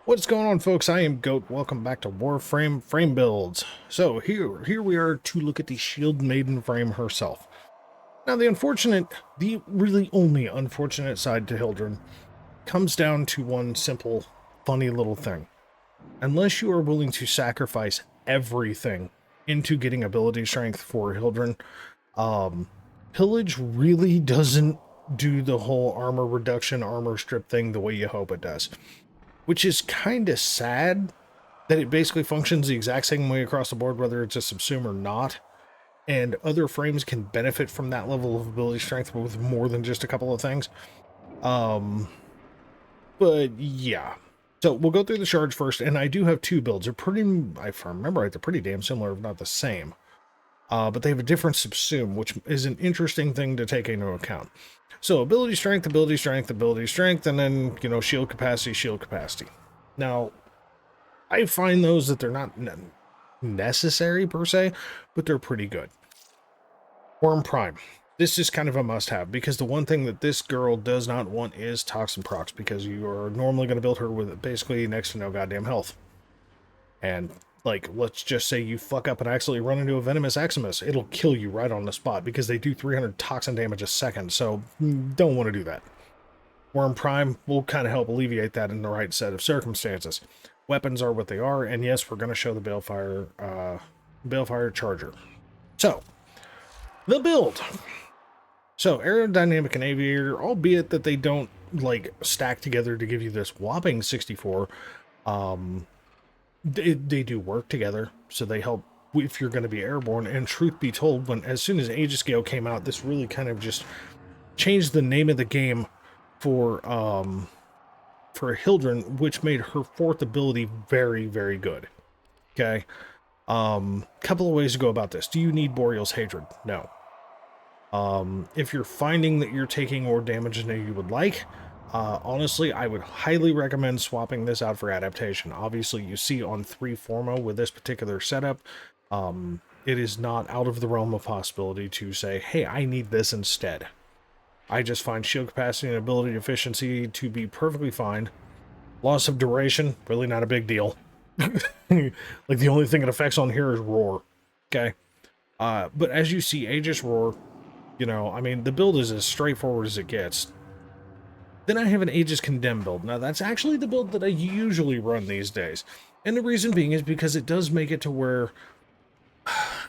What's going on, folks? I am Goat. Welcome back to Warframe Frame Builds. So here we are to look at the Shield Maiden frame herself. Now, the really only unfortunate side to Hildryn comes down to one simple, funny little thing. Unless you are willing to sacrifice everything into getting ability strength for Hildryn, Pillage really doesn't do the whole armor reduction, armor strip thing the way you hope it does. Which is kind of sad that it basically functions the exact same way across the board, whether it's a subsume or not. And other frames can benefit from that level of ability strength with more than just a couple of things. But yeah. So we'll go through the shards first, and I do have two builds. They're pretty, if I remember right, they're pretty damn similar, if not the same. But they have a different subsume, which is an interesting thing to take into account. So ability strength, ability strength, ability strength, and then, shield capacity, shield capacity. Now, I find those that they're not necessary per se, but they're pretty good. Worm Prime. This is kind of a must-have, because the one thing that this girl does not want is toxin procs, because you are normally going to build her with basically next to no goddamn health. And, let's just say you fuck up and accidentally run into a Venomous Eximus. It'll kill you right on the spot, because they do 300 toxin damage a second, so don't want to do that. Worm Prime will kind of help alleviate that in the right set of circumstances. Weapons are what they are, and yes, we're going to show the Balefire Charger. So, the build. So, Aerodynamic and Aviator, albeit that they don't, stack together to give you this whopping 64, they do work together, so they help if you're going to be airborne. And truth be told, as soon as Aegiscale came out, this really kind of just changed the name of the game for Hildryn, which made her fourth ability very, very good. Okay, couple of ways to go about this. Do you need Boreal's Hatred? No. If you're finding that you're taking more damage than you would like, honestly, I would highly recommend swapping this out for adaptation. Obviously, you see on 3 Formo with this particular setup, it is not out of the realm of possibility to say, hey, I need this instead. I just find shield capacity and ability efficiency to be perfectly fine. Loss of duration, really not a big deal. The only thing it affects on here is roar. Okay? But as you see, Aegis Roar, the build is as straightforward as it gets. Then I have an Aegis Condemn build. Now, that's actually the build that I usually run these days. And the reason being is because it does make it to where,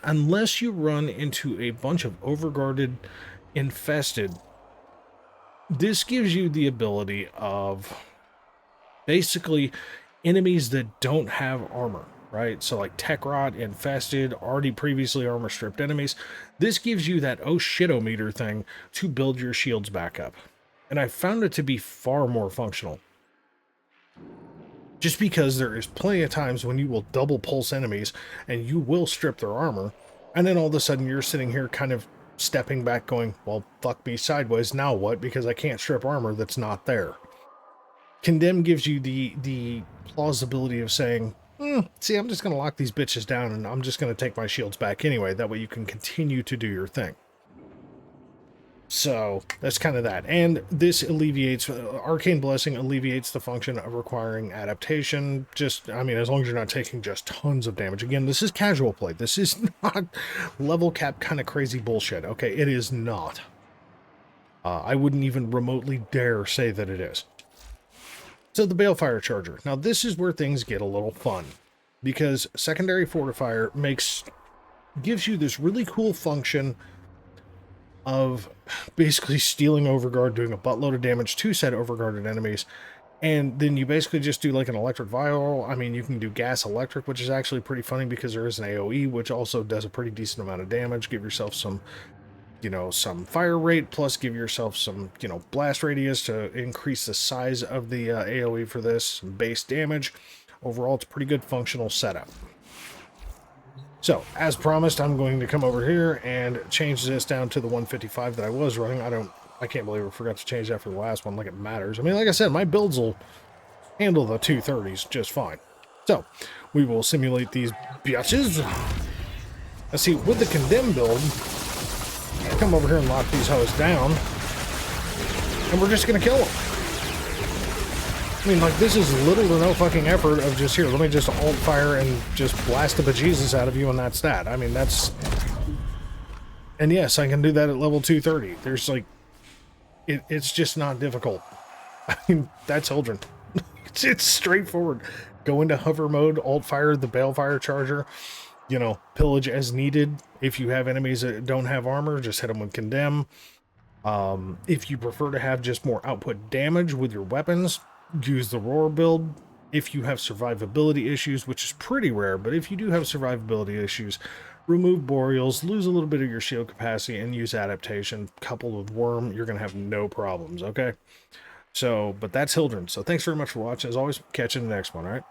unless you run into a bunch of overguarded, infested, this gives you the ability of basically enemies that don't have armor, right? So like Tech Rot, infested, already previously armor stripped enemies. This gives you that oh shit-o-meter thing to build your shields back up. And I found it to be far more functional. Just because there is plenty of times when you will double pulse enemies and you will strip their armor, and then all of a sudden you're sitting here kind of stepping back going, well, fuck me sideways, now what? Because I can't strip armor that's not there. Condemn gives you the plausibility of saying, see, I'm just going to lock these bitches down and I'm just going to take my shields back anyway. That way you can continue to do your thing. So that's kind of that. And this alleviates, Arcane Blessing alleviates the function of requiring adaptation. As long as you're not taking just tons of damage. Again, this is casual play. This is not level cap kind of crazy bullshit. Okay, it is not. I wouldn't even remotely dare say that it is. So the Balefire Charger. Now this is where things get a little fun. Because Secondary Fortifier gives you this really cool function of basically stealing Overguard, doing a buttload of damage to said overguarded enemies, and then you basically just do like an electric vial. You can do gas electric, which is actually pretty funny because there is an AoE, which also does a pretty decent amount of damage. Give yourself some, some fire rate, plus give yourself some, blast radius to increase the size of the AoE for this, some base damage. Overall, it's a pretty good functional setup. So, as promised, I'm going to come over here and change this down to the 155 that I was running. I can't believe I forgot to change that for the last one like it matters. Like I said, my builds will handle the 230s just fine. So, we will simulate these biatches. Let's see, with the Condemn build, I come over here and lock these hoes down, and we're just going to kill them. I mean, like, this is little to no fucking effort of just, here, let me just alt fire and just blast the bejesus out of you, and that's that. I mean, that's... And yes, I can do that at level 230. There's, like... It's just not difficult. I mean, that's Hildryn. It's straightforward. Go into hover mode, alt fire the balefire charger, you know, pillage as needed. If you have enemies that don't have armor, just hit them with condemn. If you prefer to have just more output damage with your weapons, use the roar build. If you have survivability issues, which is pretty rare, but if you do have survivability issues, remove boreals, lose a little bit of your shield capacity, and use adaptation coupled with worm. You're going to have no problems, okay? So, but that's Hildryn. So thanks very much for watching. As always, catch you in the next one, all right?